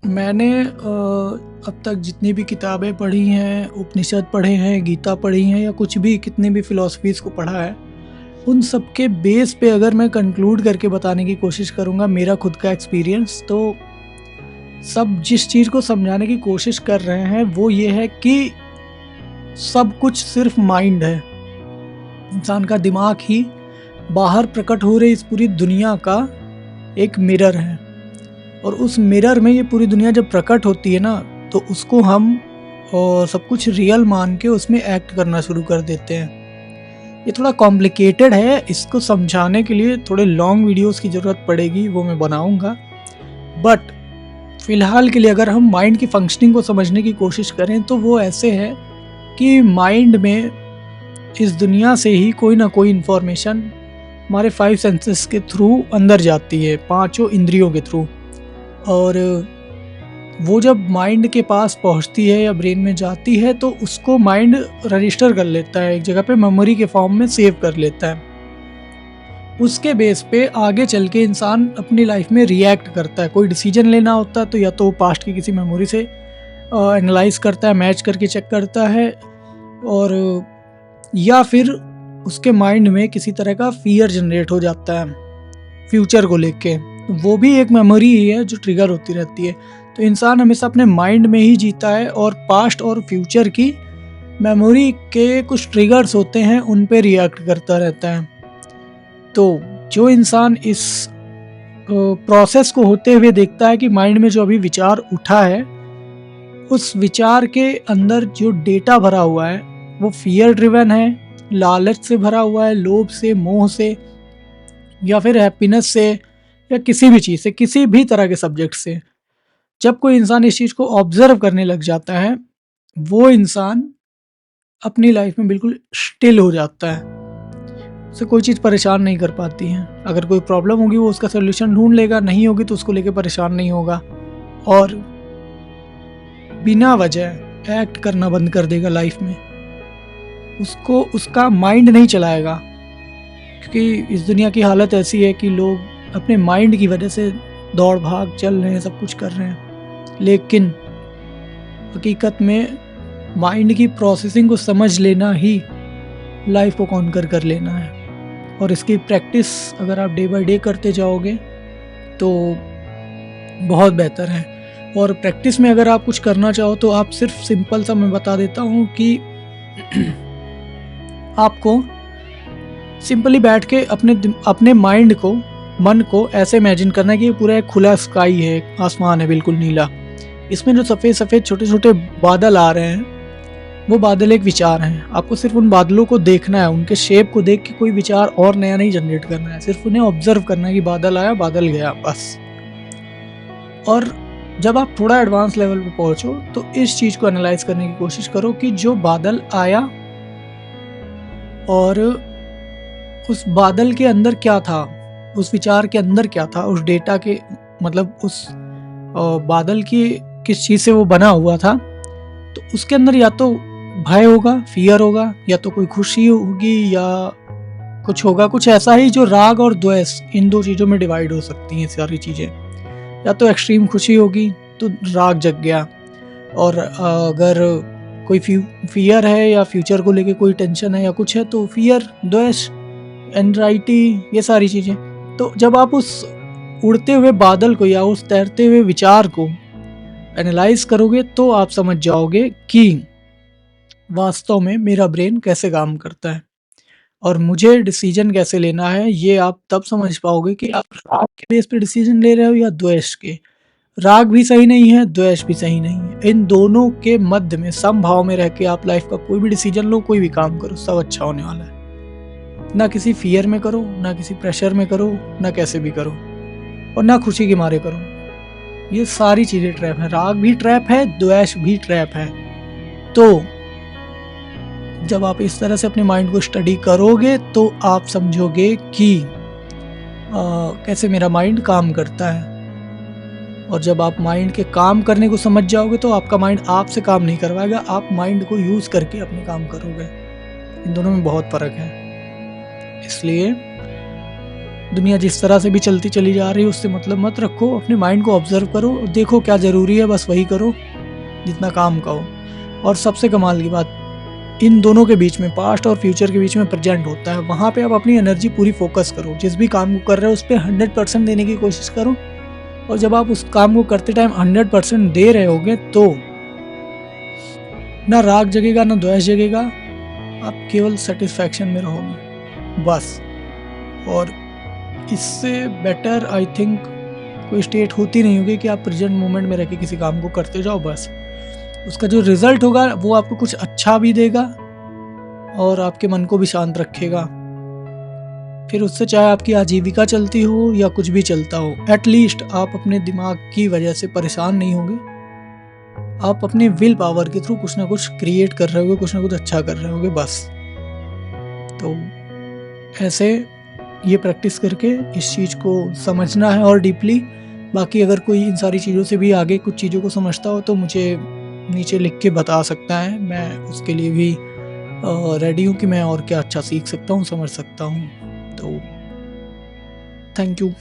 मैंने अब तक जितनी भी किताबें पढ़ी हैं, उपनिषद पढ़े हैं, गीता पढ़ी हैं या कुछ भी कितनी भी फ़िलॉसफ़ीज़ को पढ़ा है, उन सब के बेस पे अगर मैं कंक्लूड करके बताने की कोशिश करूँगा मेरा खुद का एक्सपीरियंस, तो सब जिस चीज़ को समझाने की कोशिश कर रहे हैं वो ये है कि सब कुछ सिर्फ़ माइंड है। इंसान का दिमाग ही बाहर प्रकट हो रही इस पूरी दुनिया का एक मिरर है। और उस मिरर में ये पूरी दुनिया जब प्रकट होती है ना, तो उसको हम सब कुछ रियल मान के उसमें एक्ट करना शुरू कर देते हैं। ये थोड़ा कॉम्प्लिकेटेड है, इसको समझाने के लिए थोड़े लॉन्ग वीडियोस की ज़रूरत पड़ेगी, वो मैं बनाऊँगा। बट फ़िलहाल के लिए अगर हम माइंड की फंक्शनिंग को समझने की कोशिश करें तो वो ऐसे है कि माइंड में इस दुनिया से ही कोई ना कोई इन्फॉर्मेशन हमारे 5 सेंसेस के थ्रू अंदर जाती है, पाँचों इंद्रियों के थ्रू। और वो जब माइंड के पास पहुँचती है या ब्रेन में जाती है तो उसको माइंड रजिस्टर कर लेता है, एक जगह पे मेमोरी के फॉर्म में सेव कर लेता है। उसके बेस पे आगे चल के इंसान अपनी लाइफ में रिएक्ट करता है। कोई डिसीजन लेना होता है तो या तो पास्ट की किसी मेमोरी से एनालाइज करता है, मैच करके चेक करता है, और या फिर उसके माइंड में किसी तरह का फियर जनरेट हो जाता है फ्यूचर को लेके। वो भी एक मेमोरी ही है जो ट्रिगर होती रहती है। तो इंसान हमेशा अपने माइंड में ही जीता है और पास्ट और फ्यूचर की मेमोरी के कुछ ट्रिगर्स होते हैं, उन पे रिएक्ट करता रहता है। तो जो इंसान इस प्रोसेस को होते हुए देखता है कि माइंड में जो अभी विचार उठा है, उस विचार के अंदर जो डेटा भरा हुआ है वो फियर ड्रिवन है, लालच से भरा हुआ है, लोभ से, मोह से, या फिर हैप्पीनेस से, या किसी भी चीज़ से, किसी भी तरह के सब्जेक्ट से। जब कोई इंसान इस चीज़ को ऑब्ज़र्व करने लग जाता है, वो इंसान अपनी लाइफ में बिल्कुल स्टिल हो जाता है। उसे कोई चीज़ परेशान नहीं कर पाती है। अगर कोई प्रॉब्लम होगी वो उसका सॉल्यूशन ढूँढ लेगा, नहीं होगी तो उसको लेके परेशान नहीं होगा, और बिना वजह एक्ट करना बंद कर देगा लाइफ में। उसको उसका माइंड नहीं चलाएगा, क्योंकि इस दुनिया की हालत ऐसी है कि लोग अपने माइंड की वजह से दौड़ भाग चल रहे हैं, सब कुछ कर रहे हैं। लेकिन हकीकत में माइंड की प्रोसेसिंग को समझ लेना ही लाइफ को कॉन्कर कर लेना है। और इसकी प्रैक्टिस अगर आप डे बाय डे करते जाओगे तो बहुत बेहतर है। और प्रैक्टिस में अगर आप कुछ करना चाहो तो आप सिर्फ सिंपल सा मैं बता देता हूँ कि आपको सिंपली बैठ के अपने माइंड को, मन को ऐसे इमेजिन करना है कि ये पूरा एक खुला स्काई है, आसमान है बिल्कुल नीला। इसमें जो सफ़ेद सफ़ेद छोटे छोटे बादल आ रहे हैं, वो बादल एक विचार हैं। आपको सिर्फ उन बादलों को देखना है, उनके शेप को देख के कोई विचार और नया नहीं जनरेट करना है, सिर्फ उन्हें ऑब्जर्व करना है कि बादल आया, बादल गया, बस। और जब आप थोड़ा एडवांस लेवल पे पहुँचो तो इस चीज़ को एनालाइज करने की कोशिश करो कि जो बादल आया और उस बादल के अंदर क्या था, उस विचार के अंदर क्या था, उस डेटा के मतलब उस बादल की किस चीज़ से वो बना हुआ था। तो उसके अंदर या तो भय होगा, फियर होगा, या तो कोई खुशी होगी, या कुछ होगा, कुछ ऐसा ही जो राग और द्वेष इन दो चीज़ों में डिवाइड हो सकती हैं सारी चीज़ें। या तो एक्सट्रीम खुशी होगी तो राग जग गया, और अगर कोई फियर है या फ्यूचर को लेके कोई टेंशन है या कुछ है तो फियर, द्वेष, एंजाइटी, ये सारी चीज़ें। तो जब आप उस उड़ते हुए बादल को या उस तैरते हुए विचार को एनालाइज करोगे तो आप समझ जाओगे कि वास्तव में मेरा ब्रेन कैसे काम करता है और मुझे डिसीजन कैसे लेना है। ये आप तब समझ पाओगे कि आप राग के बेस पे डिसीजन ले रहे हो या द्वेष के। राग भी सही नहीं है, द्वेष भी सही नहीं है। इन दोनों के मध्य में समभाव में रह के आप लाइफ का कोई भी डिसीजन लो, कोई भी काम करो, सब अच्छा होने वाला है। ना किसी फियर में करो, ना किसी प्रेशर में करो, ना कैसे भी करो, और ना खुशी के मारे करो। ये सारी चीज़ें ट्रैप हैं। राग भी ट्रैप है, द्वेष भी ट्रैप है। तो जब आप इस तरह से अपने माइंड को स्टडी करोगे तो आप समझोगे कि कैसे मेरा माइंड काम करता है। और जब आप माइंड के काम करने को समझ जाओगे तो आपका माइंड आपसे काम नहीं करवाएगा, आप माइंड को यूज़ करके अपने काम करोगे। इन दोनों में बहुत फ़र्क है। इसलिए दुनिया जिस तरह से भी चलती चली जा रही है उससे मतलब मत रखो, अपने माइंड को ऑब्जर्व करो और देखो क्या ज़रूरी है, बस वही करो जितना काम का हो। और सबसे कमाल की बात, इन दोनों के बीच में, पास्ट और फ्यूचर के बीच में प्रेजेंट होता है, वहाँ पे आप अपनी एनर्जी पूरी फोकस करो, जिस भी काम को कर रहे हो उस पर 100% देने की कोशिश करो। और जब आप उस काम को करते टाइम 100% दे रहे होगे तो ना राग जगेगा ना द्वेष जगेगा, आप केवल सेटिस्फैक्शन में रहोगे बस। और इससे बेटर आई थिंक कोई स्टेट होती नहीं होगी कि आप प्रेजेंट मोमेंट में रह के किसी काम को करते जाओ बस। उसका जो रिजल्ट होगा वो आपको कुछ अच्छा भी देगा और आपके मन को भी शांत रखेगा। फिर उससे चाहे आपकी आजीविका चलती हो या कुछ भी चलता हो, एटलीस्ट आप अपने दिमाग की वजह से परेशान नहीं होंगे। आप अपने विल पावर के थ्रू कुछ ना कुछ क्रिएट कर रहे होगे, कुछ ना कुछ अच्छा कर रहे होगे बस। तो ऐसे ये प्रैक्टिस करके इस चीज़ को समझना है और डीपली। बाकी अगर कोई इन सारी चीज़ों से भी आगे कुछ चीज़ों को समझता हो तो मुझे नीचे लिख के बता सकता है, मैं उसके लिए भी रेडी हूँ कि मैं और क्या अच्छा सीख सकता हूँ, समझ सकता हूँ। तो थैंक यू।